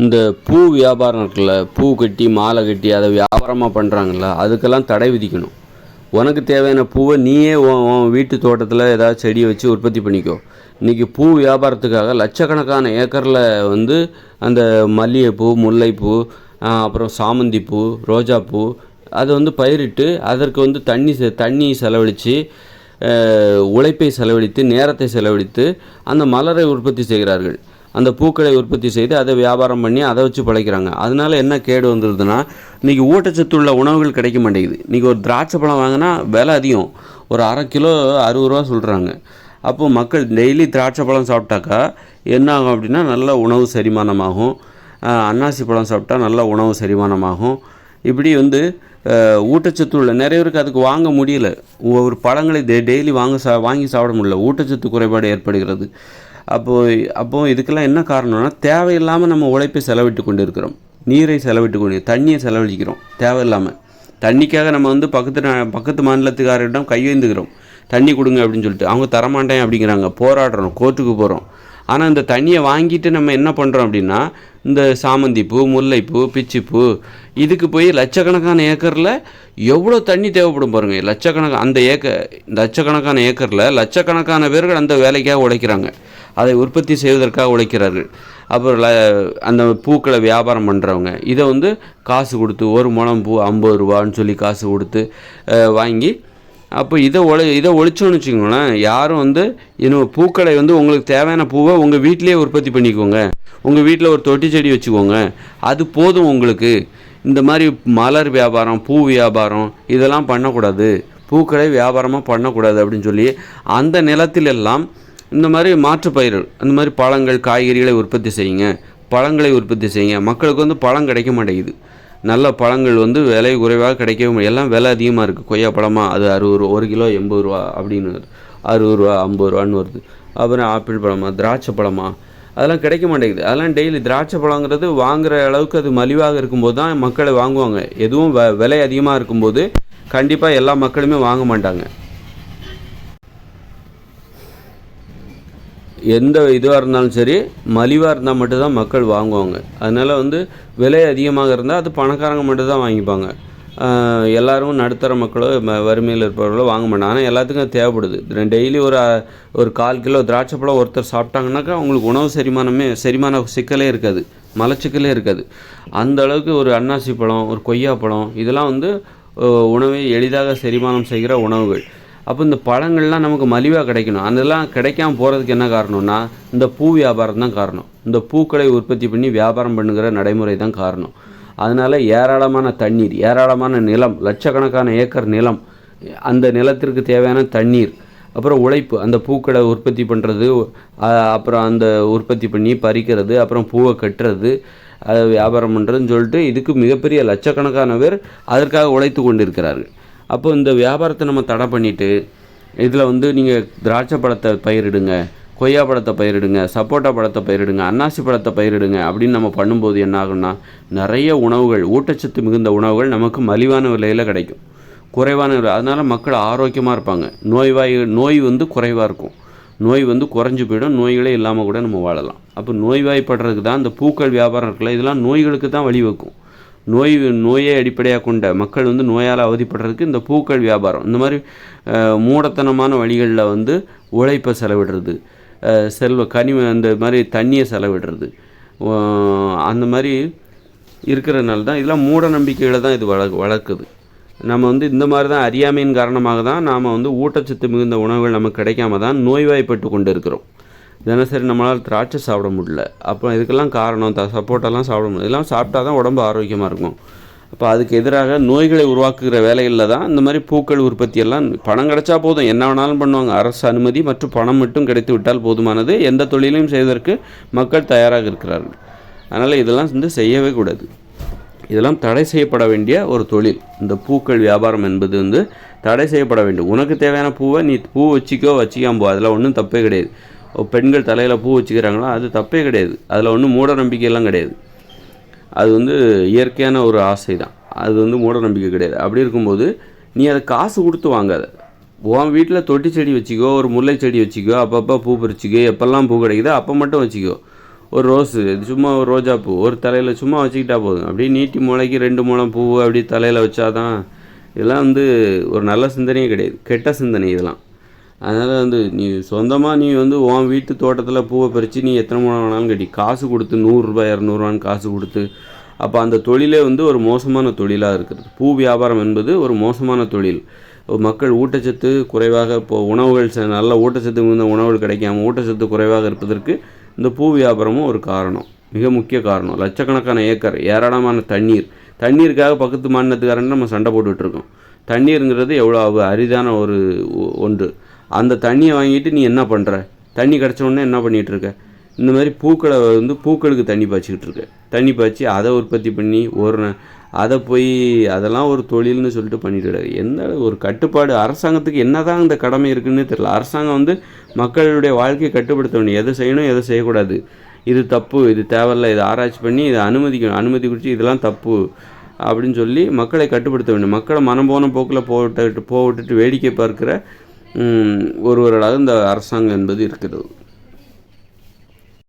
இந்த பூ வியாபாரம் இருக்குல்ல, பூ கட்டி மாலை கட்டி அதை வியாபாரமாக பண்ணுறாங்கல்ல, அதுக்கெல்லாம் தடை விதிக்கணும். உனக்கு தேவையான பூவை நீயே உன் வீட்டு தோட்டத்தில் ஏதாவது செடியை வச்சு உற்பத்தி பண்ணிக்கோ. இன்றைக்கி பூ வியாபாரத்துக்காக லட்சக்கணக்கான ஏக்கரில் வந்து அந்த மல்லிகைப்பூ, முல்லைப்பூ, அப்புறம் சாமந்திப்பூ, ரோஜாப்பூ அதை வந்து பயிரிட்டு அதற்கு வந்து தண்ணி செலவழித்து, உழைப்பை செலவழித்து, நேரத்தை செலவழித்து அந்த மலரை உற்பத்தி செய்கிறார்கள். அந்த பூக்களை உற்பத்தி செய்து அதை வியாபாரம் பண்ணி அதை வச்சு பிழைக்கிறாங்க. அதனால் என்ன கேடு வந்துடுதுன்னா, இன்றைக்கி ஊட்டச்சத்துள்ள உணவுகள் கிடைக்க மாட்டேங்குது. இன்றைக்கி ஒரு திராட்சை பழம் வாங்கினா விலை அதிகம், ஒரு அரை கிலோ 60 ரூபா சொல்கிறாங்க. அப்போது மக்கள் டெய்லி திராட்சை பழம் சாப்பிட்டாக்கா என்ன ஆகும் அப்படின்னா, நல்ல உணவு செரிமானமாகும். அன்னாசி பழம் சாப்பிட்டா நல்ல உணவு செரிமானமாகும். இப்படி வந்து ஊட்டச்சத்து உள்ள நிறைய பேருக்கு அதுக்கு வாங்க முடியல. ஒரு பழங்களை டெய்லி வாங்கி சாப்பிட முடியல, ஊட்டச்சத்து குறைபாடு ஏற்படுகிறது. அப்போது இதுக்கெல்லாம் என்ன காரணம்னா, தேவையில்லாமல் நம்ம உழைப்பை செலவிட்டு கொண்டு இருக்கிறோம், நீரை செலவிட்டு கொண்டு, தண்ணியை செலவழிக்கிறோம் தேவையில்லாமல். தண்ணிக்காக நம்ம வந்து பக்கத்து மாநிலத்துக்காரிடம் கையேந்துக்கிறோம், தண்ணி கொடுங்க அப்படின்னு சொல்லிட்டு. அவங்க தரமாட்டேன் அப்படிங்கிறாங்க, போராடுறோம், கோர்ட்டுக்கு போகிறோம். ஆனால் இந்த தண்ணியை வாங்கிட்டு நம்ம என்ன பண்ணுறோம் அப்படின்னா, இந்த சாமந்திப்பூ, முல்லைப்பூ, பிச்சிப்பூ இதுக்கு போய் லட்சக்கணக்கான ஏக்கரில் எவ்வளோ தண்ணி தேவைப்படும் பாருங்கள். லட்சக்கணக்கான ஏக்கரில் லட்சக்கணக்கான பேர்கள் அந்த வேலைக்காக உழைக்கிறாங்க, அதை உற்பத்தி செய்வதற்காக உழைக்கிறார்கள். அப்புறம் அந்த பூக்களை வியாபாரம் பண்ணுறவங்க இதை வந்து காசு கொடுத்து, ஒரு முழம் பூ 50 ரூபான்னு சொல்லி காசு கொடுத்து வாங்கி, அப்போ இதை ஒழிச்சோன்னு வச்சுக்கோங்களேன். யாரும் வந்து இன்னும் பூக்களை வந்து உங்களுக்கு தேவையான பூவை உங்கள் வீட்டிலேயே உற்பத்தி பண்ணிக்கோங்க, உங்கள் வீட்டில் ஒரு தொட்டி செடி வச்சுக்கோங்க, அது போதும் உங்களுக்கு. இந்த மாதிரி மலர் வியாபாரம், பூ வியாபாரம் இதெல்லாம் பண்ணக்கூடாது, பூக்களை வியாபாரமாக பண்ணக்கூடாது அப்படின்னு சொல்லி அந்த நிலத்திலெல்லாம் இந்த மாதிரி மாற்று பயிர்கள், அந்த மாதிரி பழங்கள், காய்கறிகளை உற்பத்தி செய்யுங்க, பழங்களை உற்பத்தி செய்யுங்க. மக்களுக்கு வந்து பழம் கிடைக்க மாட்டேங்குது, நல்ல பழங்கள் வந்து விலை குறைவாக கிடைக்கவே முடியும். எல்லாம் விலை அதிகமாக இருக்குது. கொய்யா பழமாக அது 60 ரூபா, 1 கிலோ 80 ரூபா அப்படின்னு 60 ரூபா 50 ரூபான்னு வருது. அப்புறம் ஆப்பிள் பழமா, திராட்சை பழமா, அதெல்லாம் கிடைக்க மாட்டேங்குது. அதெல்லாம் டெய்லி திராட்சை பழங்கிறது வாங்குகிற அளவுக்கு அது மலிவாக இருக்கும்போது தான் மக்களை வாங்குவாங்க. எதுவும் விலை அதிகமாக இருக்கும்போது கண்டிப்பாக எல்லா மக்களுமே வாங்க மாட்டாங்க. எந்த இதுவாக இருந்தாலும் சரி, மலிவாக இருந்தால் மட்டும்தான் மக்கள் வாங்குவாங்க. அதனால் வந்து விலை அதிகமாக இருந்தால் அது பணக்காரங்க மட்டும்தான் வாங்கிப்பாங்க. எல்லோரும் நடுத்தர மக்களோ வறுமையில் இருப்பவர்களோ வாங்க மாட்டாங்க. ஆனால் எல்லாத்துக்கும் அது தேவைப்படுது. டெய்லி ஒரு 1/4 கிலோ திராட்சை பழம் ஒருத்தர் சாப்பிட்டாங்கனாக்கா அவங்களுக்கு உணவு செரிமான சிக்கலே இருக்காது, மலச்சிக்கலே இருக்காது. அந்த அளவுக்கு ஒரு அன்னாசி பழம், ஒரு கொய்யா பழம் இதெல்லாம் வந்து உணவை எளிதாக செரிமானம் செய்கிற உணவுகள். அப்போ இந்த பழங்கள்லாம் நமக்கு மலிவாக கிடைக்கணும். அதெல்லாம் கிடைக்காமல் போகிறதுக்கு என்ன காரணம்னா, இந்த பூ வியாபாரம் தான் காரணம். இந்த பூக்களை உற்பத்தி பண்ணி வியாபாரம் பண்ணுகிற நடைமுறை தான் காரணம். அதனால் ஏராளமான தண்ணீர், ஏராளமான நிலம், லட்சக்கணக்கான ஏக்கர் நிலம், அந்த நிலத்திற்கு தேவையான தண்ணீர், அப்புறம் உழைப்பு, அந்த பூக்களை உற்பத்தி பண்ணுறது, அப்புறம் அந்த உற்பத்தி பண்ணி பறிக்கிறது, அப்புறம் பூவை கட்டுறது, அதை வியாபாரம் பண்ணுறதுன்னு சொல்லிட்டு இதுக்கு மிகப்பெரிய லட்சக்கணக்கான பேர் அதற்காக உழைத்து கொண்டு இருக்கிறார்கள். அப்போ இந்த வியாபாரத்தை நம்ம தடை பண்ணிவிட்டு, இதில் வந்து நீங்கள் திராட்சை பழத்தை பயிரிடுங்க, கொய்யா பழத்தை பயிரிடுங்க, சப்போட்டா பழத்தை பயிரிடுங்க, அன்னாசி பழத்தை பயிரிடுங்க அப்படின்னு நம்ம பண்ணும்போது என்ன ஆகும்னா, நிறைய உணவுகள், ஊட்டச்சத்து மிகுந்த உணவுகள் நமக்கு மலிவான விலையில் கிடைக்கும், குறைவான விலை. அதனால் மக்கள் ஆரோக்கியமாக இருப்பாங்க. நோய் வந்து குறைவாக இருக்கும், நோய் வந்து குறைஞ்சி போயிடும், நோய்களே இல்லாமல் கூட நம்ம வாழலாம். அப்போ நோய்வாய்ப்படுறதுக்கு தான் இந்த பூக்கள் வியாபாரம் இருக்குல்ல, இதெல்லாம் நோய்களுக்கு தான் வழிவகுக்கும். நோயை அடிப்படையாக கொண்ட மக்கள் வந்து நோயால் அவதிப்படுறதுக்கு இந்த பூக்கள் வியாபாரம், இந்த மாதிரி மூடத்தனமான வழிகளில் வந்து உழைப்பை செலவிடுறது, அந்த மாதிரி தண்ணியை செலவிடுறது, அந்த மாதிரி இருக்கிறதுனால தான் இதெல்லாம் மூட நம்பிக்கைகளை தான் இது வளர்க்குது. நம்ம வந்து இந்த மாதிரி தான் அறியாமையின் காரணமாக தான் நாம் வந்து ஊட்டச்சத்து மிகுந்த உணவுகள் நமக்கு கிடைக்காம தான் நோய்வாய்ப்பட்டு கொண்டு இருக்கிறோம். தினசரி நம்மளால் திராட்சை சாப்பிட முடியல. அப்போ இதுக்கெல்லாம் காரணம் சப்போட்டெல்லாம் சாப்பிட முடியல. இதெல்லாம் சாப்பிட்டா தான் உடம்பு ஆரோக்கியமாக இருக்கும். அப்போ அதுக்கு எதிராக நோய்களை உருவாக்குகிற வேலைகளில் தான் இந்த மாதிரி பூக்கள் உற்பத்தியெல்லாம். பணம் கிடைச்சா போதும், என்ன வேணாலும் பண்ணுவாங்க. அரசு அனுமதி மற்றும் பணம் மட்டும் கிடைத்து விட்டால் போதுமானது. எந்த தொழிலையும் செய்வதற்கு மக்கள் தயாராக இருக்கிறார்கள். அதனால் இதெல்லாம் வந்து செய்யவே கூடாது. இதெல்லாம் தடை செய்யப்பட வேண்டிய ஒரு தொழில். இந்த பூக்கள் வியாபாரம் என்பது வந்து தடை செய்யப்பட வேண்டும். உனக்கு தேவையான பூவை நீ பூ வச்சிக்காம போ, அதில் ஒன்றும் தப்பே கிடையாது. பெண்கள் தலையில் பூ வச்சுக்கிறாங்களோ அது தப்பே கிடையாது, அதில் ஒன்றும் மூட நம்பிக்கையெல்லாம் கிடையாது. அது வந்து இயற்கையான ஒரு ஆசை தான், அது வந்து மூட நம்பிக்கை கிடையாது. அப்படி இருக்கும்போது நீ அதை காசு கொடுத்து வாங்காத. உன் வீட்டில் தொட்டி செடி வச்சுக்கோ, ஒரு முல்லை செடி வச்சுக்கோ, அப்பப்போ பூ பறிச்சிக்கோ, எப்போல்லாம் பூ கிடைக்குதோ அப்போ மட்டும் வச்சுக்கோ. ஒரு ரோஸு சும்மா ஒரு ரோஜாப்பூ ஒரு தலையில் சும்மா வச்சுக்கிட்டா போதும். அப்படியே நீட்டி முளைக்கு 2 முழம் பூ அப்படி தலையில் வச்சாதான். இதெல்லாம் வந்து ஒரு நல்ல சிந்தனையே கிடையாது, கெட்ட சிந்தனை இதெல்லாம். அதனால் வந்து நீ சொந்தமாக நீ வந்து உன் வீட்டு தோட்டத்தில் பூவை பறித்து நீ எத்தனை முழம் வேணாலும் கட்டி காசு கொடுத்து 100 200 காசு கொடுத்து, அப்போ அந்த தொழிலே வந்து ஒரு மோசமான தொழிலாக இருக்கிறது. பூ வியாபாரம் என்பது ஒரு மோசமான தொழில். மக்கள் ஊட்டச்சத்து குறைவாக இப்போது உணவுகள் நல்ல ஊட்டச்சத்து மிகுந்த உணவுகள் கிடைக்காம ஊட்டச்சத்து குறைவாக இருப்பதற்கு இந்த பூ வியாபாரமும் ஒரு காரணம், மிக முக்கிய காரணம். லட்சக்கணக்கான ஏக்கர் ஏராளமான தண்ணீருக்காக பக்கத்து மாநிலத்துக்காரன்னு நம்ம சண்டை போட்டுட்ருக்கோம். தண்ணீருங்கிறது எவ்வளோ அரிதான ஒரு ஒன்று. அந்த தண்ணியை வாங்கிட்டு நீ என்ன பண்ணுற? தண்ணி கிடச்சோடனே என்ன பண்ணிகிட்ருக்க? இந்த மாதிரி பூக்களை வந்து பூக்களுக்கு தண்ணி பாய்ச்சிக்கிட்டு இருக்க. தண்ணி பாய்ச்சி அதை உற்பத்தி பண்ணி அதை போய் அதெல்லாம் ஒரு தொழில்னு சொல்லிட்டு பண்ணிட்டு கிடையாது. எந்த ஒரு கட்டுப்பாடு அரசாங்கத்துக்கு என்ன தான் இந்த கடமை இருக்குதுன்னு தெரியல. அரசாங்கம் வந்து மக்களுடைய வாழ்க்கையை கட்டுப்படுத்த வேண்டிய, எதை செய்யணும் எதை செய்யக்கூடாது, இது தப்பு இது தேவையில்லை, இதை ஆராய்ச்சி பண்ணி இதை அனுமதி குறித்து இதெல்லாம் தப்பு அப்படின்னு சொல்லி மக்களை கட்டுப்படுத்த வேண்டும். மக்களை மனம் போன போக்கில் போவிட்டுட்டு வேடிக்கை பார்க்கிற ஒருவர்களாக இந்த அரசாங்கம் என்பது இருக்கிறது.